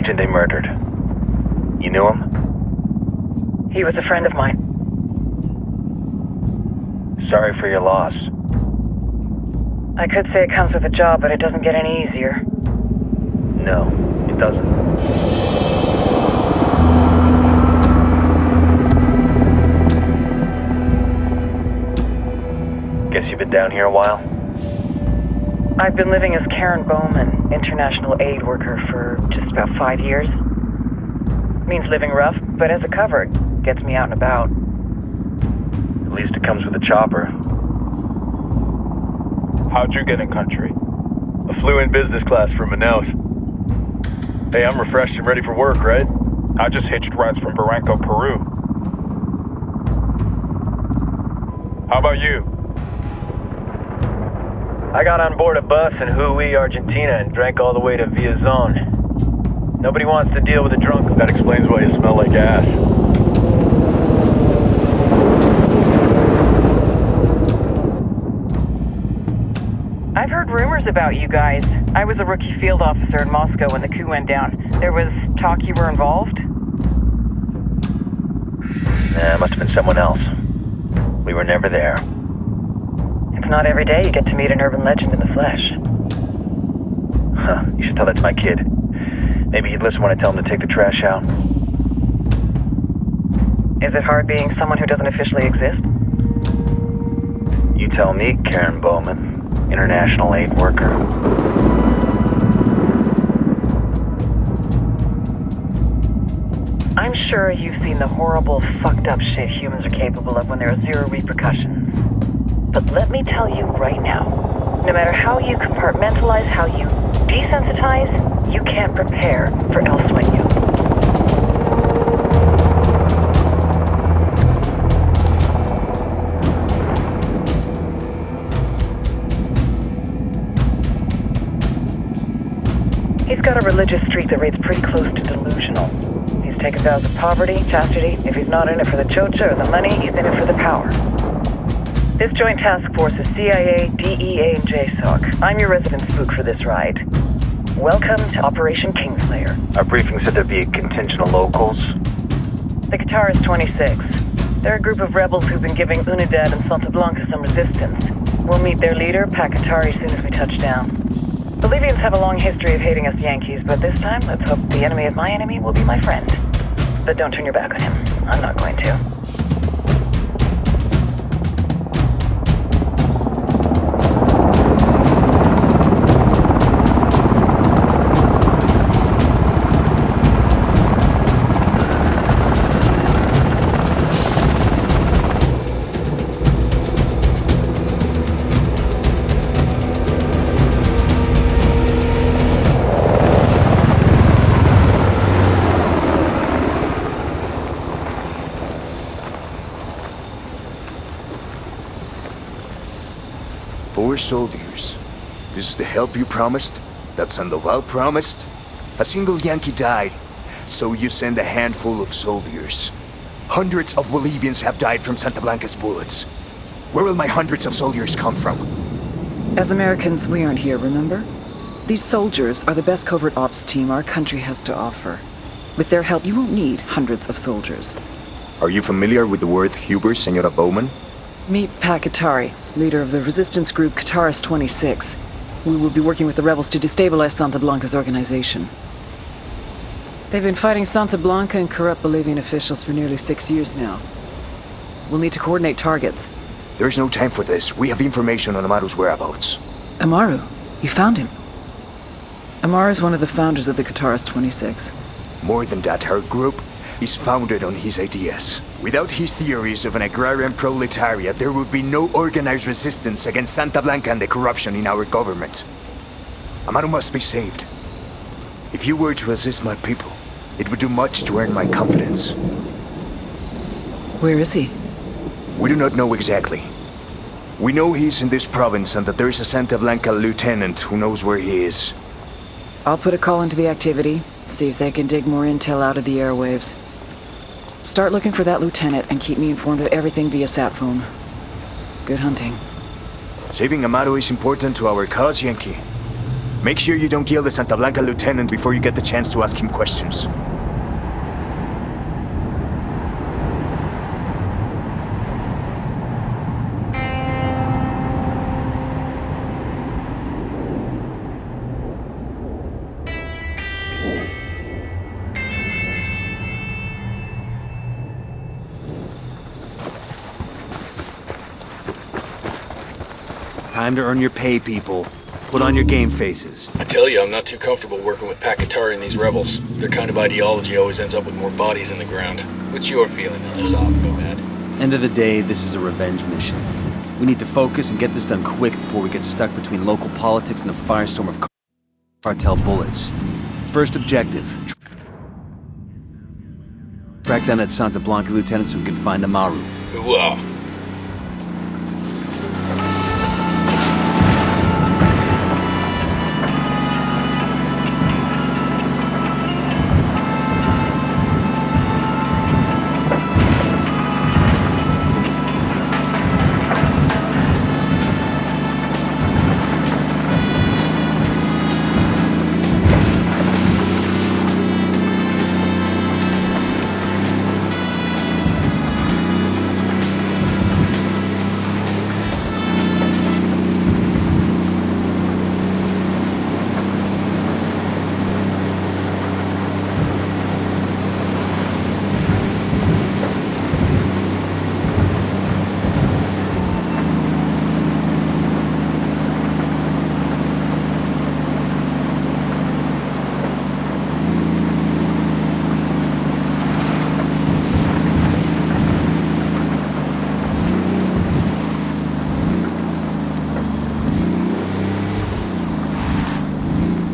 agent they murdered. You knew him? He was a friend of mine. Sorry for your loss. I could say it comes with a job, but it doesn't get any easier. No, it doesn't. Guess you've been down here a while? I've been living as Karen Bowman, international aid worker, for just about 5 years. Means living rough, but as a cover, it gets me out and about. At least it comes with a chopper. How'd you get in country? I flew in business class from Manaus. Hey, I'm refreshed and ready for work, right? I just hitched rides from Barranco, Peru. How about you? I got on board a bus in Hui, Argentina, and drank all the way to Villazon. Nobody wants to deal with a drunk. That explains why you smell like ash. I've heard rumors about you guys. I was a rookie field officer in Moscow when the coup went down. There was talk you were involved? Nah, must have been someone else. We were never there. It's not every day you get to meet an urban legend in the flesh. Huh, you should tell that to my kid. Maybe he'd listen when I tell him to take the trash out. Is it hard being someone who doesn't officially exist? You tell me, Karen Bowman, international aid worker. I'm sure you've seen the horrible, fucked up shit humans are capable of when there are zero repercussions. But let me tell you right now, no matter how you compartmentalize, how you desensitize, you can't prepare for El Sueño. He's got a religious streak that rates pretty close to delusional. He's taken vows of poverty, chastity. If he's not in it for the chocha or the money, he's in it for the power. This joint task force is CIA, DEA, and JSOC. I'm your resident spook for this ride. Welcome to Operation Kingslayer. Our briefing said there'd be a contingent of locals. The Qatar is 26. They're a group of rebels who've been giving Unidad and Santa Blanca some resistance. We'll meet their leader, Pakatari, soon as we touch down. Bolivians have a long history of hating us Yankees, but this time, let's hope the enemy of my enemy will be my friend. But don't turn your back on him. I'm not going to. Four soldiers. This is the help you promised? That Sandoval promised? A single Yankee died, so you send a handful of soldiers. Hundreds of Bolivians have died from Santa Blanca's bullets. Where will my hundreds of soldiers come from? As Americans, we aren't here, remember? These soldiers are the best covert ops team our country has to offer. With their help, you won't need hundreds of soldiers. Are you familiar with the word Huber, Senora Bowman? Meet Pakatari, leader of the resistance group Qatar's 26. We will be working with the rebels to destabilize Santa Blanca's organization. They've been fighting Santa Blanca and corrupt Bolivian officials for nearly 6 years now. We'll need to coordinate targets. There's no time for this. We have information on Amaru's whereabouts. Amaru? You found him? Amaru is one of the founders of the Qatar's 26. More than that, her group is founded on his ideas. Without his theories of an agrarian proletariat, there would be no organized resistance against Santa Blanca and the corruption in our government. Amaru must be saved. If you were to assist my people, it would do much to earn my confidence. Where is he? We do not know exactly. We know he's in this province and that there is a Santa Blanca lieutenant who knows where he is. I'll put a call into the activity, see if they can dig more intel out of the airwaves. Start looking for that lieutenant and keep me informed of everything via sat phone. Good hunting. Saving Amaru is important to our cause, Yankee. Make sure you don't kill the Santa Blanca lieutenant before you get the chance to ask him questions. Time to earn your pay, people. Put on your game faces. I tell you, I'm not too comfortable working with Pakatari and these rebels. Their kind of ideology always ends up with more bodies in the ground. What's your feeling on this op, Nomad? End of the day, this is a revenge mission. We need to focus and get this done quick before we get stuck between local politics and the firestorm of cartel bullets. First objective. Track down that Santa Blanca lieutenant so we can find Amaru. Wow.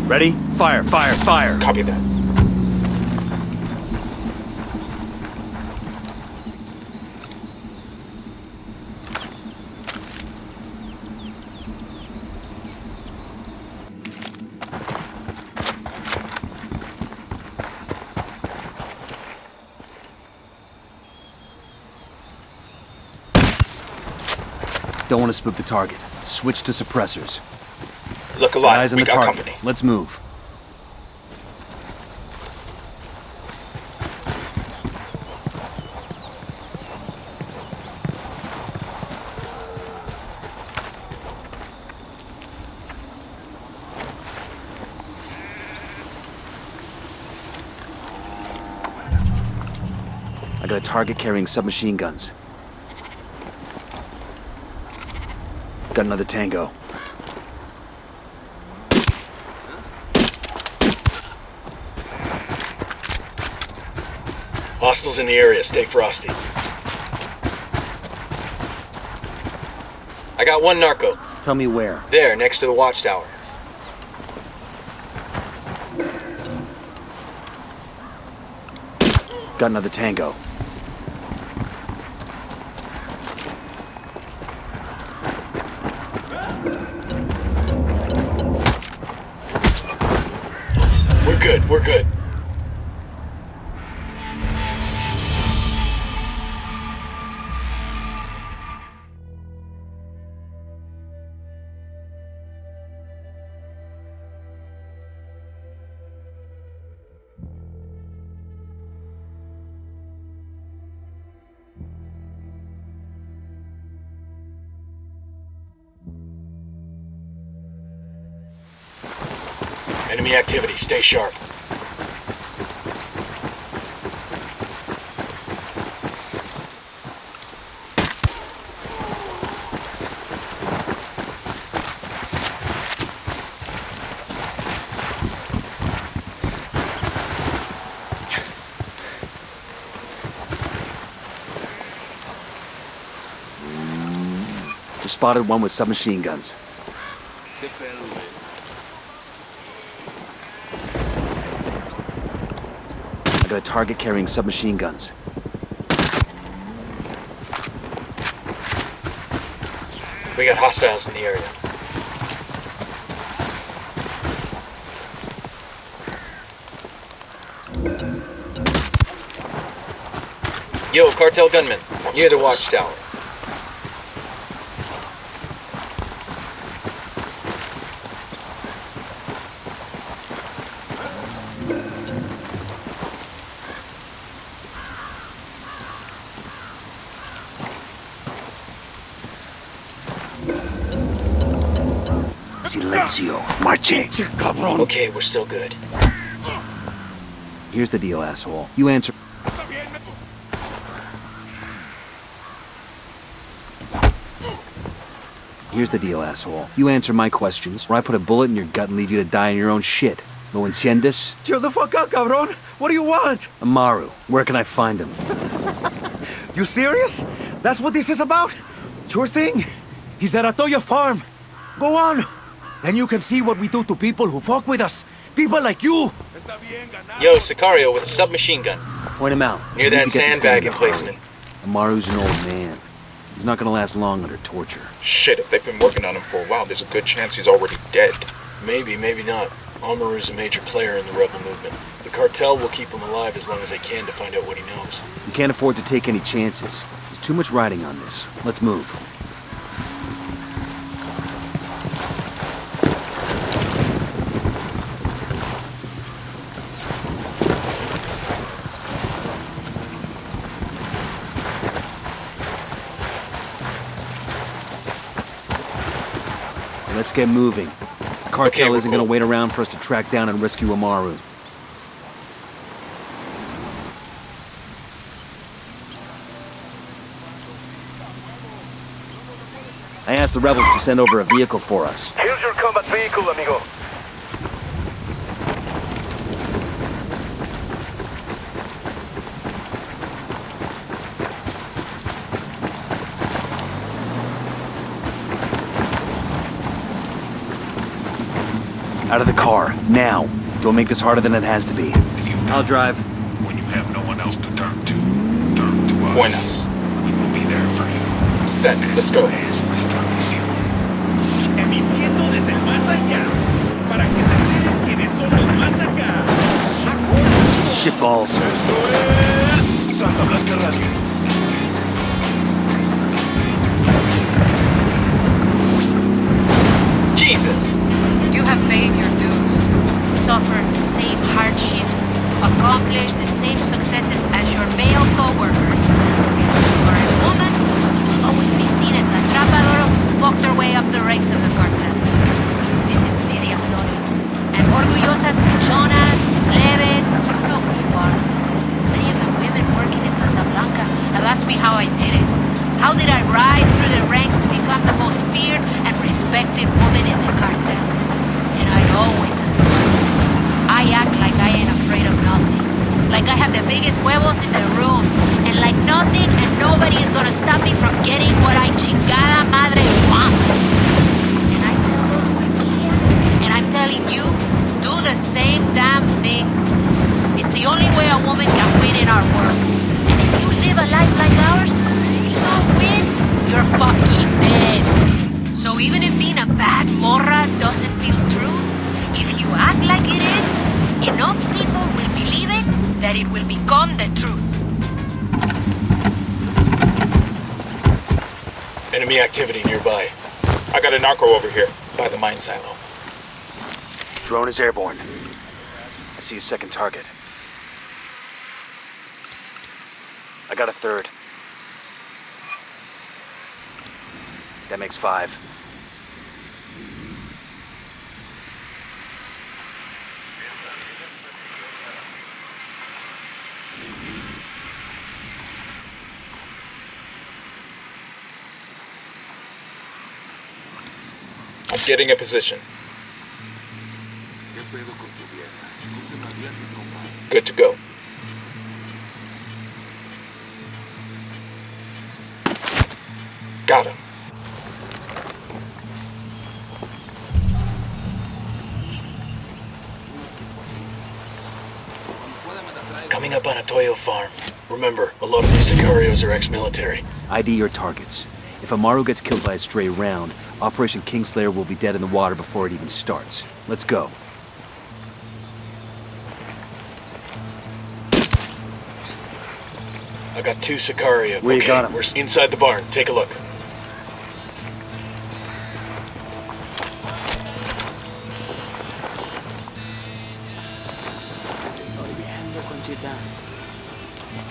Ready? Fire, fire, fire! Copy that. Don't want to spook the target. Switch to suppressors. Look alive, Eyes on we the got target. company. Let's move. I got a target carrying submachine guns. Got another tango. Hostiles in the area, stay frosty. I got one narco. Tell me where. There, next to the watchtower. Got another tango. We're good, we're good. Enemy activity, stay sharp. Just spotted one with submachine guns. I got a target carrying submachine guns. We got hostiles in the area. Yo, cartel gunman, near the watchtower. Silencio. Marche. Okay, we're still good. Here's the deal, asshole. You answer... Here's the deal, asshole. You answer my questions, or I put a bullet in your gut and leave you to die in your own shit. ¿Lo entiendes? Chill the fuck out, cabron. What do you want? Amaru, where can I find him? You serious? That's what this is about? Sure thing. He's at Atoya Farm. Go on. Then you can see what we do to people who fuck with us. People like you. Yo, Sicario with a submachine gun. Point him out. Near We need that to get this sandbag guy to emplacement. Amaru's an old man. He's not gonna last long under torture. Shit, if they've been working on him for a while, there's a good chance he's already dead. Maybe, maybe not. Amaru's a major player in the rebel movement. The cartel will keep him alive as long as they can to find out what he knows. We can't afford to take any chances. There's too much riding on this. Let's move. Let's get moving. The cartel Okay, isn't we're gonna cool. wait around for us to track down and rescue Amaru. I asked the rebels to send over a vehicle for us. Here's your combat vehicle, amigo. Out of the car, now. Don't make this harder than it has to be. I'll drive. When you have no one else to turn to us. Buenas. We will be there for you. Set, let's go. Es nuestra misión. Emitiendo desde el más allá, para que se enteren quiénes son los más acá. Shitballs. Esto es Santa Blanca Radio. Jesus! You have paid your dues, suffered the same hardships, accomplished the same successes as your male co-workers. Because you are a woman, you'll always be seen as the atrapadora who fucked her way up the ranks of the cartel. This is Lidia Flores. And orgullosas buchonas, plebes, you know who you are. Many of the women working in Santa Blanca have asked me how I did it. How did I rise through the ranks to become the most feared and respected woman in the cartel? And I always answer, I act like I ain't afraid of nothing. Like I have the biggest huevos in the room. And like nothing and nobody is gonna stop me from getting what I chingada madre want. And I tell those guardias, and I'm telling you, do the same damn thing. It's the only way a woman can win in our world. And if you live a life like ours, if you don't win, you're fucking dead. So even if being a bad morra doesn't feel true, if you act like it is, enough people will believe it that it will become the truth. Enemy activity nearby. I got a narco over here, by the mine silo. Drone is airborne. I see a second target. I got a third. That makes 5. I'm getting a position. Good to go. Got him. Coming up on Atoya Farm. Remember, a lot of these Sicarios are ex-military. ID your targets. If Amaru gets killed by a stray round, Operation Kingslayer will be dead in the water before it even starts. Let's go. I got 2 Sicario. Where you got 'em? We're inside the barn. Take a look.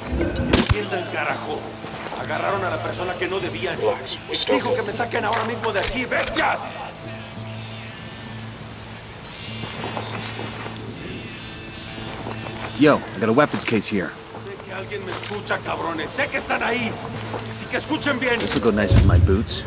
Entiendan, carajo. Agarraron a la persona que no debían. Relax, we're still Exijo que good. me saquen ahora mismo de aquí, bestias. Yo, I got a weapons case here. Sé que alguien me escucha, cabrones. Sé que están ahí. Así que escuchen bien. This will go nice with my boots.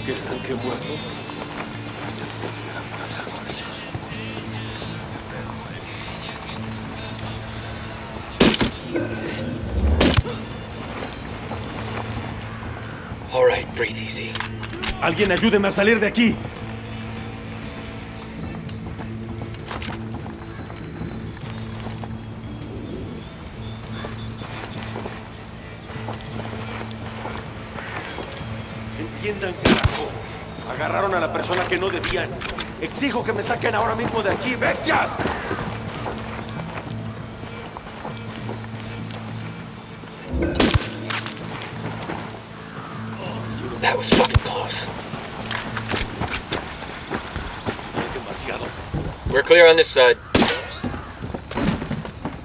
¿Creen que he muerto? All right, breathe easy. Alguien ayúdeme a salir de aquí. Entiendan, carajo. Agarraron a la persona que no debían. Exijo que me saquen ahora mismo de aquí, bestias. That was fucking close. Es demasiado. We're clear on this side.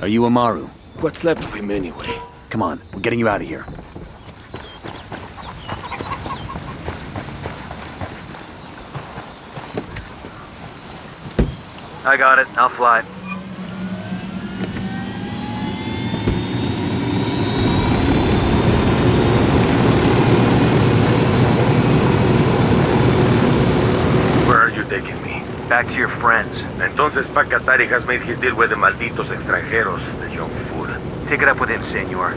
Are you Amaru? What's left of him anyway? Come on, we're getting you out of here. I got it. I'll fly. Where are you taking me? Back to your friends. Entonces Pacatari has made his deal with the malditos extranjeros, the young fool. Take it up with him, senor.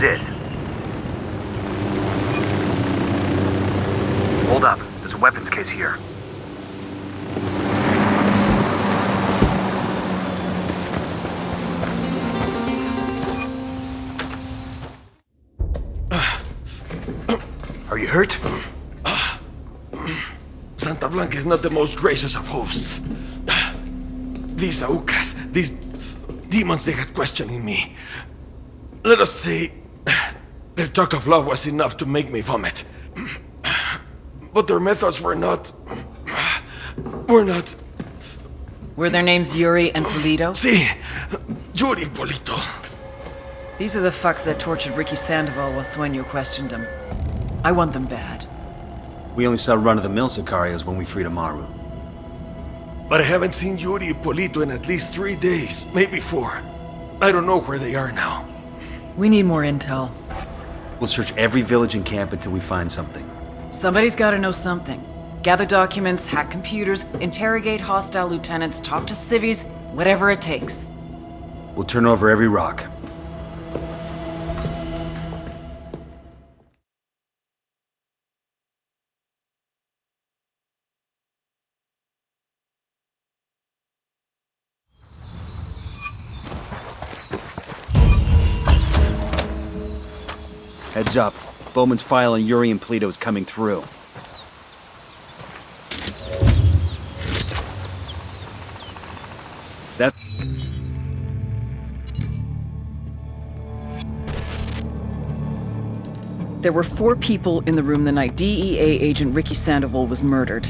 It. Hold up. There's a weapons case here. Are you hurt? Santa Blanca is not the most gracious of hosts. These Aucas, these demons they had questioning me. Let us say, their talk of love was enough to make me vomit. But their methods were not... Were their names Yuri and Polito? Sí, Yuri Polito. These are the fucks that tortured Ricky Sandoval while Sueño questioned him. I want them bad. We only saw run-of-the-mill Sicarios when we freed Amaru. But I haven't seen Yuri and Polito in at least 3 days, maybe 4. I don't know where they are now. We need more intel. We'll search every village and camp until we find something. Somebody's gotta know something. Gather documents, hack computers, interrogate hostile lieutenants, talk to civvies, whatever it takes. We'll turn over every rock. Heads up. Bowman's file on Yuri and Polito is coming through. That's... There were 4 people in the room the night DEA agent Ricky Sandoval was murdered.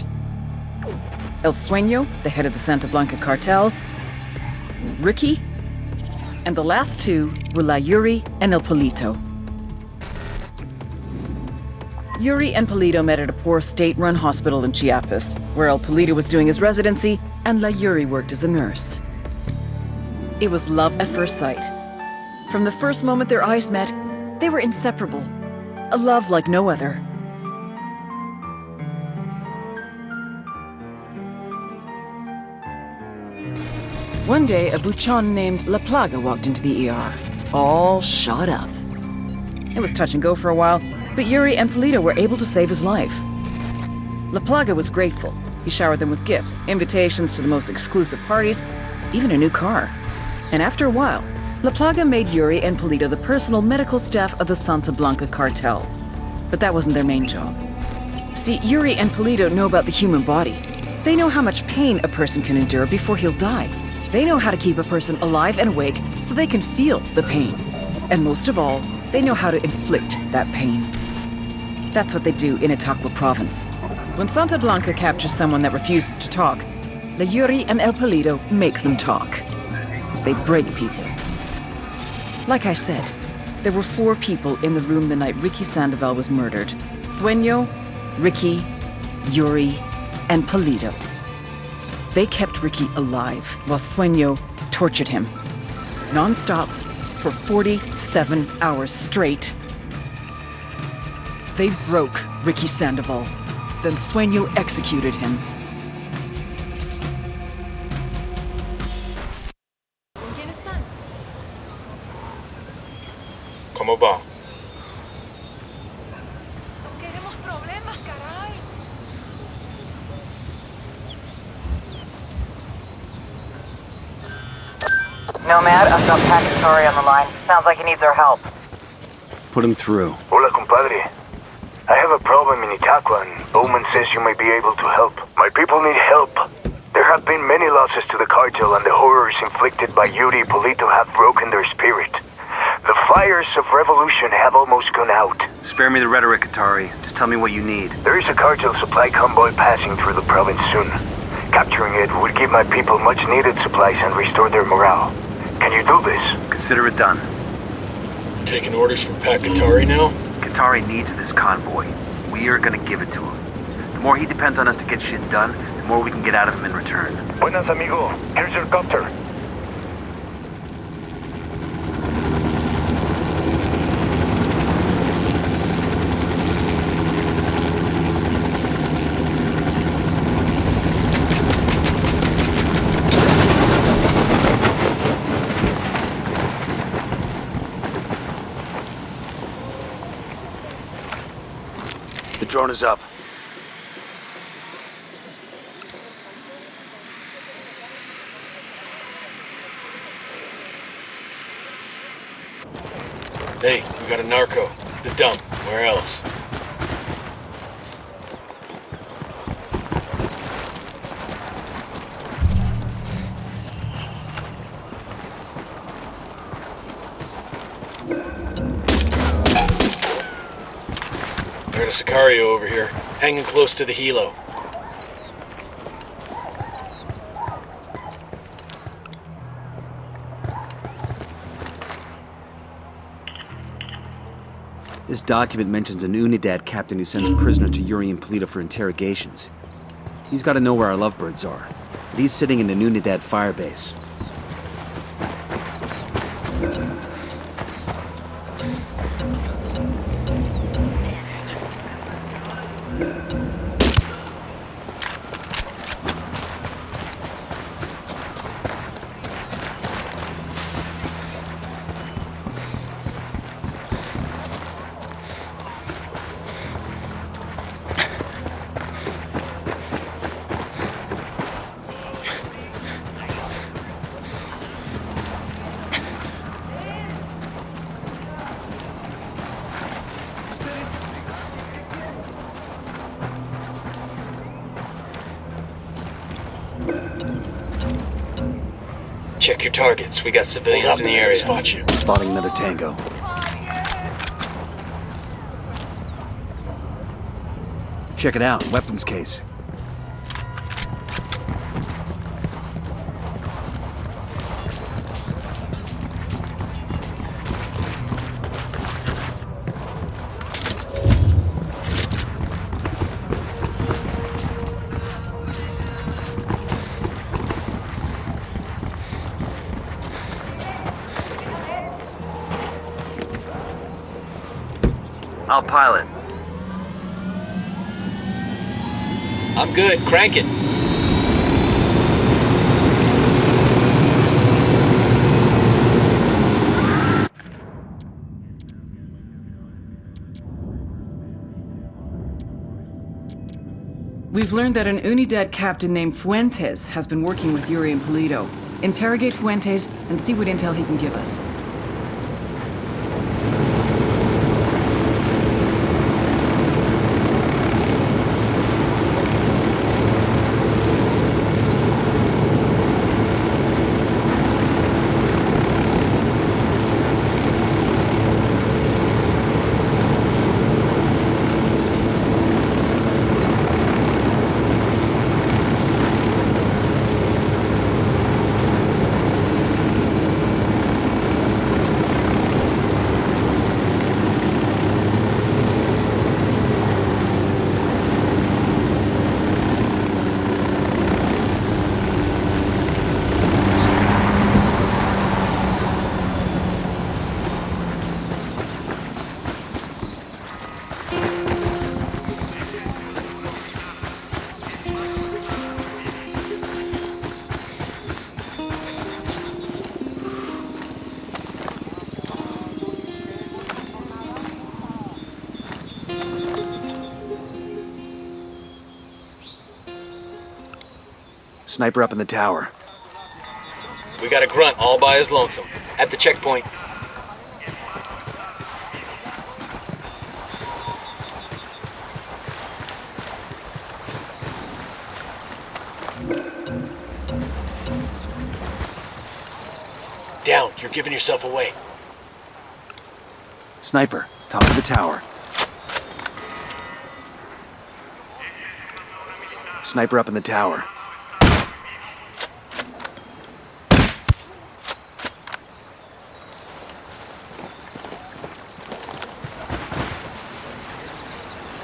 El Sueño, the head of the Santa Blanca cartel, Ricky, and the last 2 were La Yuri and El Polito. Yuri and Polito met at a poor state-run hospital in Chiapas, where El Polito was doing his residency and La Yuri worked as a nurse. It was love at first sight. From the first moment their eyes met, They were inseparable. A love like no other. One day, a buchon named La Plaga walked into the ER, all shot up. It was touch and go for a while, but Yuri and Polito were able to save his life. La Plaga was grateful. He showered them with gifts, invitations to the most exclusive parties, even a new car. And after a while, La Plaga made Yuri and Polito the personal medical staff of the Santa Blanca cartel. But that wasn't their main job. See, Yuri and Polito know about the human body. They know how much pain a person can endure before he'll die. They know how to keep a person alive and awake so they can feel the pain. And most of all, they know how to inflict that pain. That's what they do in Itacua province. When Santa Blanca captures someone that refuses to talk, the Yuri and El Polito make them talk. They break people. Like I said, there were 4 people in the room the night Ricky Sandoval was murdered. Sueño, Ricky, Yuri, and Polito. They kept Ricky alive while Sueño tortured him. Non-stop for 47 hours straight. They broke Ricky Sandoval. Then Sueño executed him. ¿Cómo va? Nomad, I've got Pacatari on the line. Sounds like he needs our help. Put him through. Hola, compadre. I have a problem in Itacua, and Bowman says you may be able to help. My people need help. There have been many losses to the cartel, and the horrors inflicted by Yuri Polito have broken their spirit. The fires of revolution have almost gone out. Spare me the rhetoric, Atari. Just tell me what you need. There is a cartel supply convoy passing through the province soon. Capturing it would give my people much-needed supplies and restore their morale. Can you do this? Consider it done. Taking orders from Pacatari now? Katari needs this convoy. We are gonna give it to him. The more he depends on us to get shit done, the more we can get out of him in return. Buenas, amigo. Here's your copter. The drone is up. Hey, we got a narco. The dump. Where else? There's a Sicario over here, hanging close to the helo. This document mentions an Unidad captain who sends prisoners to Yuri and Polito for interrogations. He's got to know where our lovebirds are. He's sitting in an Unidad firebase. Check your targets. We got civilians in the area. Spot you. Spotting another tango. Check it out. Weapons case. I'll pilot. I'm good. Crank it. We've learned that an Unidad captain named Fuentes has been working with Yuri and Polito. Interrogate Fuentes and see what intel he can give us. Sniper up in the tower. We got a grunt all by his lonesome. At the checkpoint. Down. You're giving yourself away. Sniper, top of the tower. Sniper up in the tower.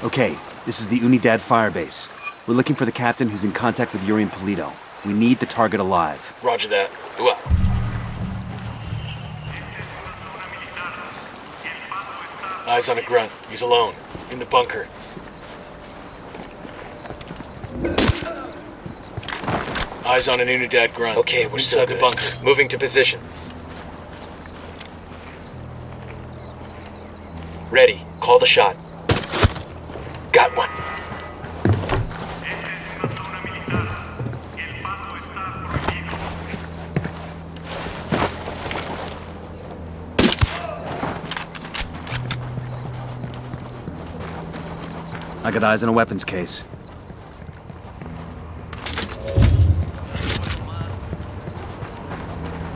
Okay, this is the Unidad firebase. We're looking for the captain who's in contact with Yuri and Polito. We need the target alive. Roger that. Go up. Eyes on a grunt. He's alone. In the bunker. Eyes on an Unidad grunt. Okay, we're inside the bunker. Moving to position. Ready. Call the shot. Got one. I got eyes on a weapons case.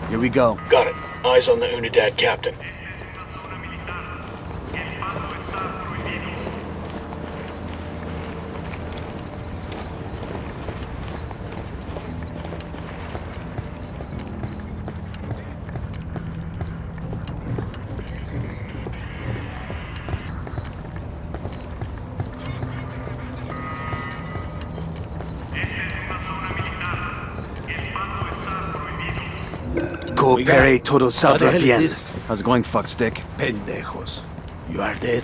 Here we go. Got it. Eyes on the Unidad captain. Coopere todo saldrá bien. How's it going, fuckstick? Pendejos. You are dead?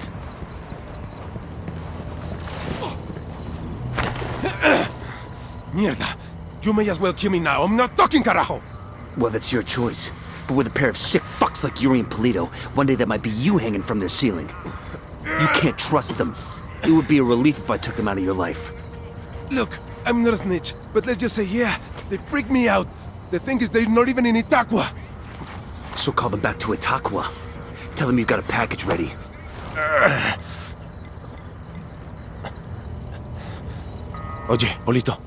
Mierda. You may as well kill me now. I'm not talking, carajo! Well, that's your choice. But with a pair of sick fucks like Yuri and Polito, one day that might be you hanging from their ceiling. You can't trust them. It would be a relief if I took them out of your life. Look, I'm not a snitch, but let's just say, yeah, they freak me out. The thing is, they're not even in Itacua. So call them back to Itacua. Tell them you've got a package ready. Oye, Polito.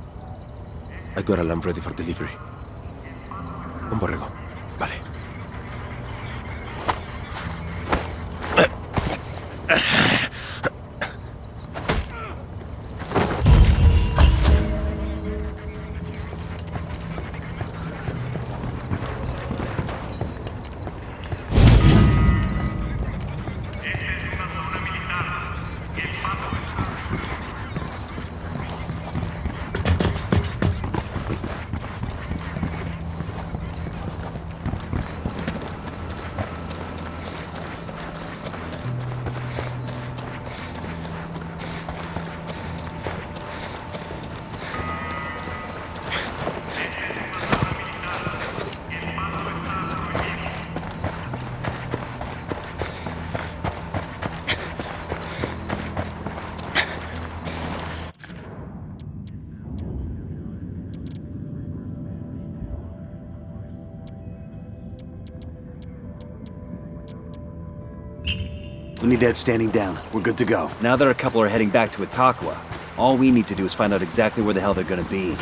I got a lamb ready for delivery. Un borrego. Vale. Unidad standing down. We're good to go. Now that a couple are heading back to Itacua, all we need to do is find out exactly where the hell they're gonna be.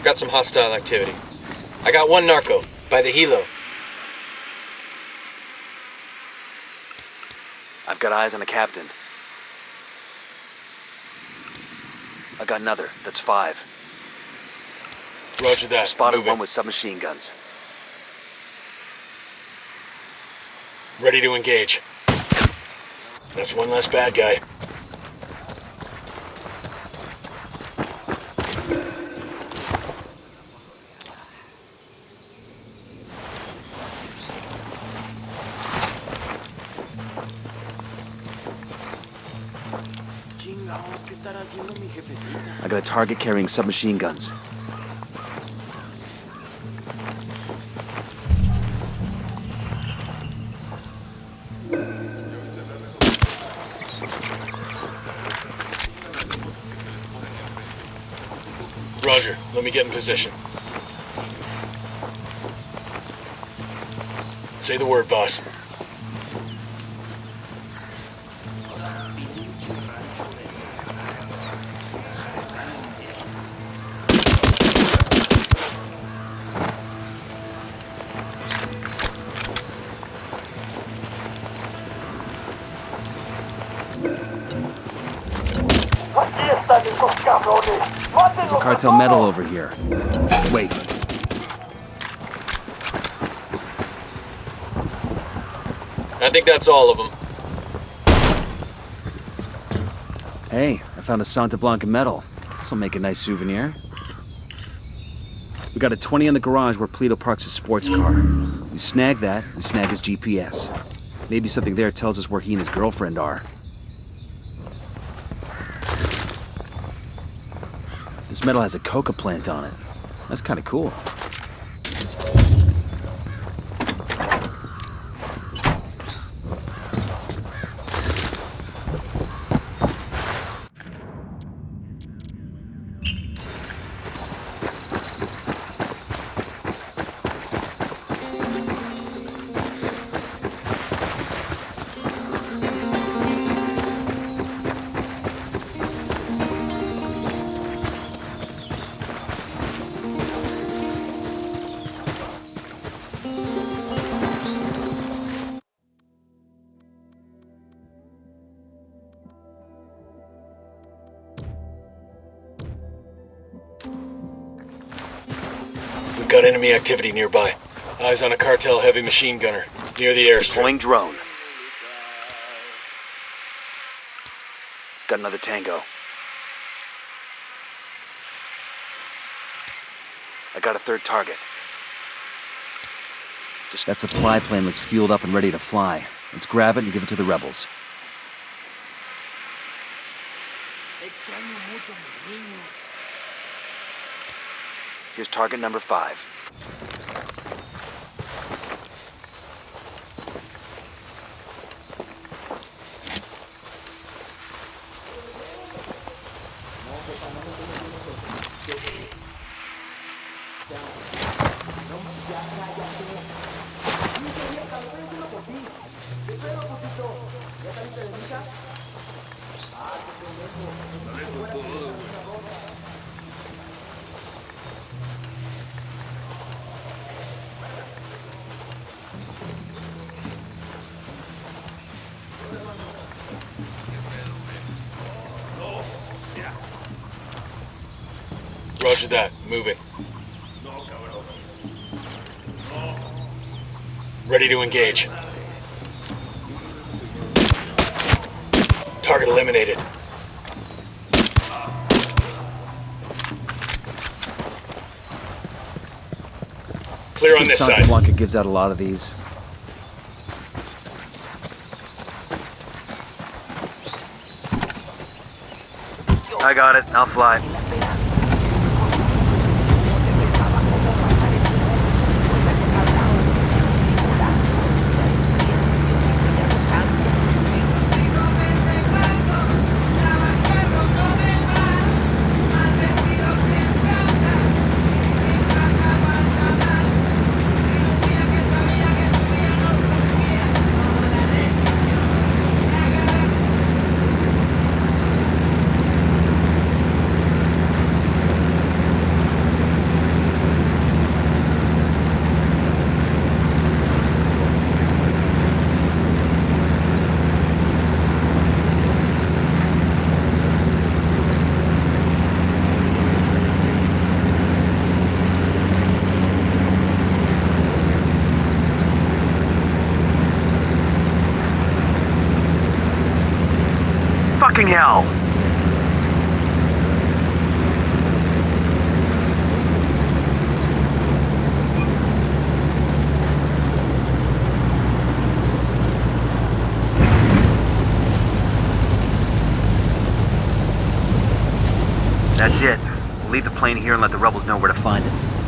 Got some hostile activity. I got one narco, by the helo. I've got eyes on a captain. I got another. That's 5. Roger that. Spotted one with submachine guns. Ready to engage. That's one less bad guy. I got a target carrying submachine guns. Roger, let me get in position. Say the word, boss. There's a cartel medal over here. Wait. I think that's all of them. Hey, I found a Santa Blanca medal. This'll make a nice souvenir. We got a 20 in the garage where Polito parks his sports car. We snag that, we snag his GPS. Maybe something there tells us where he and his girlfriend are. This medal has a coca plant on it. That's kind of cool. Got enemy activity nearby. Eyes on a cartel heavy machine gunner near the airstrip. Deploying drone. Got another tango. I got a third target. That supply plane looks fueled up and ready to fly. Let's grab it and give it to the rebels. Here's target number 5. Roger that. Moving. Ready to engage. Target eliminated. Clear on this Santa side. Blanca gives out a lot of these. I got it. I'll fly. Fucking hell! That's it. We'll leave the plane here and let the rebels know where to find it.